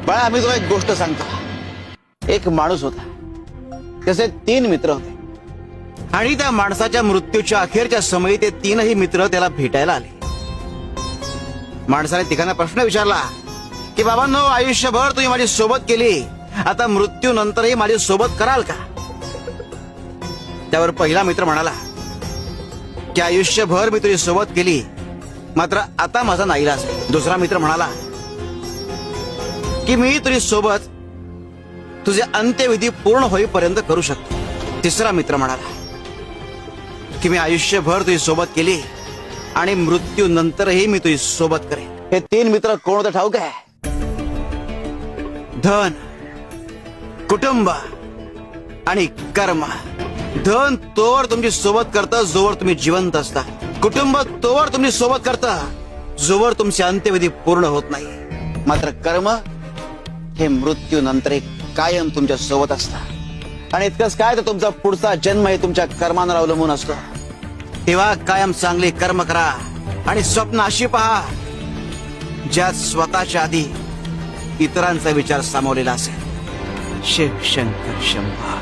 बाळा, आम्ही तुला एक गोष्ट सांगतो. एक माणूस होता, त्याचे 3 मित्र होते आणि त्या माणसाच्या मृत्यूच्या अखेरच्या समयी ते 3ही मित्र त्याला भेटायला आले. माणसाने तिघांना प्रश्न विचारला की बाबांनो, आयुष्यभर तुम्ही माझी सोबत केली, आता मृत्यूनंतरही माझी सोबत कराल का? त्यावर पहिला मित्र म्हणाला की आयुष्यभर मी तुझी सोबत केली, मात्र आता माझा नाईलाज आहे. दुसरा मित्र म्हणाला की मी तुझी सोबत तुझे अंत्यविधी पूर्ण होईपर्यंत करू शकतो. तिसरा मित्र म्हणाला की मी आयुष्यभर तुझी सोबत केली आणि मृत्यूनंतरही मी तुझी सोबत करेन. हे 3 मित्र कोण होते ठाऊक आहे? धन, कुटुंब आणि कर्म. धन तोवर तुमची सोबत करतं जोवर तुम्ही जिवंत असता. कुटुंब तोवर तुमची सोबत करतं जोवर तुमचे अंत्यविधी पूर्ण होत नाही. मात्र कर्म हे मृत्यूनंतर एक कायम तुमच्या सोबत असतात. आणि इतकंच काय, तर तुमचा पुढचा जन्म हे तुमच्या कर्मांवर अवलंबून असतो. तेव्हा कायम चांगली कर्म करा आणि स्वप्न अशी पहा ज्यात स्वतःच्या आधी इतरांचा विचार सामावलेला असेल. शिव शंकर शंभा.